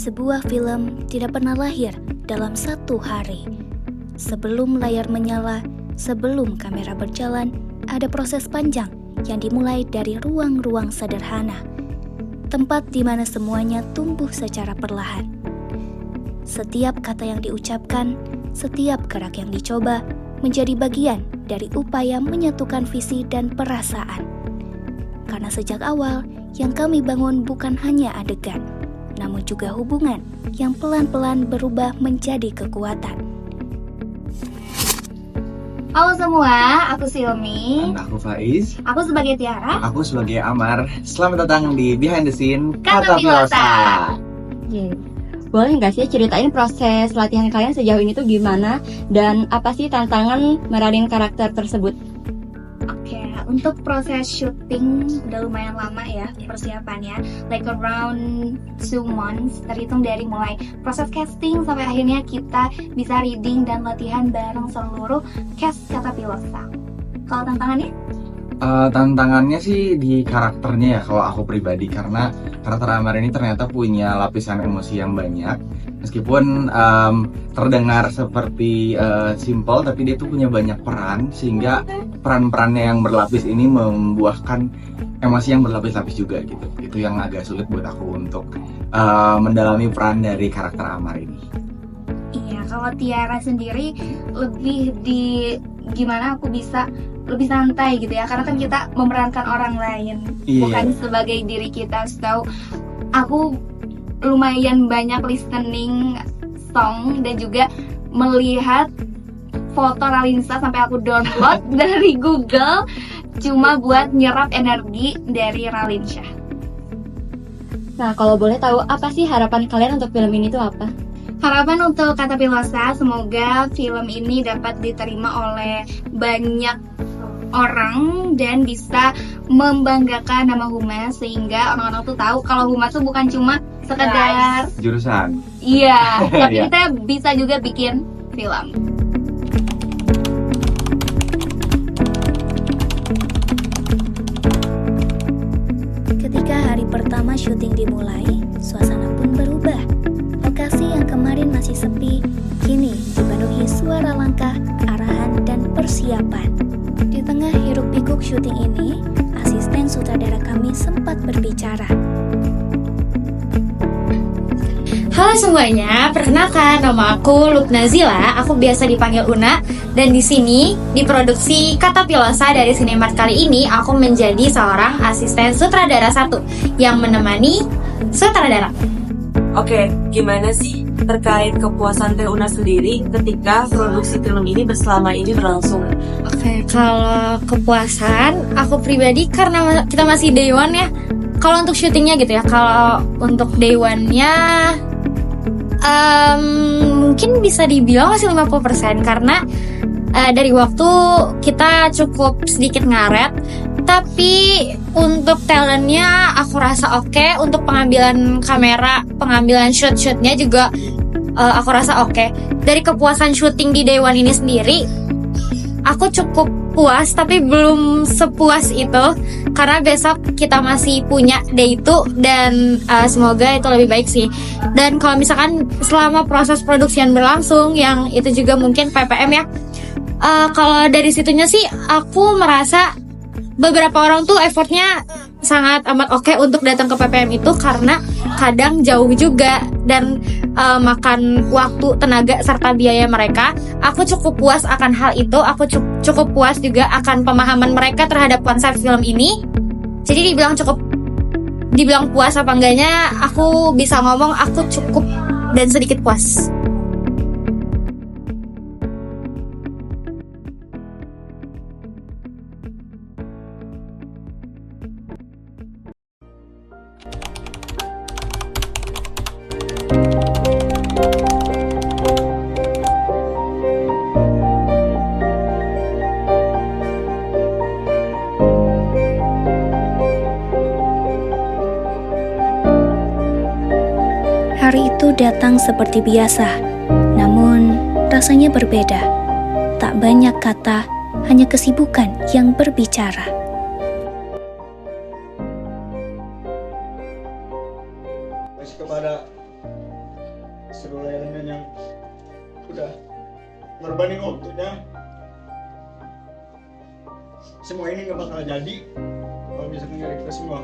Sebuah film tidak pernah lahir dalam satu hari. Sebelum layar menyala, sebelum kamera berjalan, ada proses panjang yang dimulai dari ruang-ruang sederhana. Tempat di mana semuanya tumbuh secara perlahan. Setiap kata yang diucapkan, setiap gerak yang dicoba, menjadi bagian dari upaya menyatukan visi dan perasaan. Karena sejak awal, yang kami bangun bukan hanya adegan, namun juga hubungan yang pelan-pelan berubah menjadi kekuatan. Halo semua, aku Silmi. Dan aku Faiz. Aku sebagai Tiara. Aku sebagai Amar. Selamat datang di Behind the Scene Kata Pilosa. Boleh nggak sih ceritain proses latihan kalian sejauh ini tuh gimana? Dan apa sih tantangan meranin karakter tersebut? Oke, untuk proses syuting udah lumayan lama ya persiapannya, like around 2 months, terhitung dari mulai proses casting sampai akhirnya kita bisa reading dan latihan bareng seluruh cast Kata Pilosa. Kalau tantangannya? Tantangannya sih di karakternya ya kalau aku pribadi, karena karakter Amar ini ternyata punya lapisan emosi yang banyak. Meskipun terdengar seperti simple, tapi dia tuh punya banyak peran, sehingga peran-perannya yang berlapis ini membuahkan emosi yang berlapis-lapis juga gitu. Itu yang agak sulit buat aku untuk mendalami peran dari karakter Amar ini. Iya, kalau Tiara sendiri lebih di gimana aku bisa lebih santai gitu ya, karena kan kita memerankan orang lain, bukan sebagai diri kita. So, aku lumayan banyak listening song dan juga melihat foto Ralinsa sampai aku download dari Google cuma buat nyerap energi dari Ralinsa. Nah, kalau boleh tahu apa sih harapan kalian untuk film ini tuh apa? Harapan untuk Kata Pilosa, semoga film ini dapat diterima oleh banyak orang dan bisa membanggakan nama Humas, sehingga orang-orang tuh tahu kalau Humas tuh bukan cuma sekedar Jurusan. iya, tapi Iya. kita bisa juga bikin film. Ketika hari pertama syuting dimulai, suasana pun berubah. Lokasi yang kemarin masih sepi, kini dipenuhi suara langkah, arahan, dan persiapan. Di tengah hiruk-pikuk syuting ini, asisten sutradara kami sempat berbicara. Halo semuanya, perkenalkan nama aku Lukna Zila, aku biasa dipanggil Una, dan di sini di produksi Kata Pilosa dari Cinemark kali ini aku menjadi seorang asisten sutradara 1 yang menemani sutradara. Oke, gimana sih terkait kepuasan Teh Una sendiri ketika produksi film ini selama ini berlangsung? Oke, kalau kepuasan aku pribadi karena kita masih day one ya. Kalau untuk syutingnya gitu ya, kalau untuk day one-nya mungkin bisa dibilang masih 50% karena dari waktu kita cukup sedikit ngaret, tapi untuk talentnya aku rasa oke. Untuk pengambilan kamera, pengambilan shoot-shootnya juga aku rasa oke. Dari kepuasan syuting di day one ini sendiri, aku cukup puas, tapi belum sepuas itu karena besok kita masih punya day itu, dan semoga itu lebih baik sih. Dan kalau misalkan selama proses produksian berlangsung, yang itu juga mungkin PPM ya, kalau dari situnya sih aku merasa beberapa orang tuh effortnya sangat amat oke untuk datang ke PPM itu, karena kadang jauh juga dan makan waktu, tenaga, serta biaya mereka. Aku cukup puas akan hal itu. Aku cukup puas juga akan pemahaman mereka terhadap konsep film ini. Jadi dibilang puas apa enggaknya, aku bisa ngomong aku cukup dan sedikit puas. Hari itu datang seperti biasa, namun rasanya berbeda. Tak banyak kata, hanya kesibukan yang berbicara. Kepada jalanin waktunya. Semua ini nggak bakal jadi kalau misalkan nggak ada kita semua.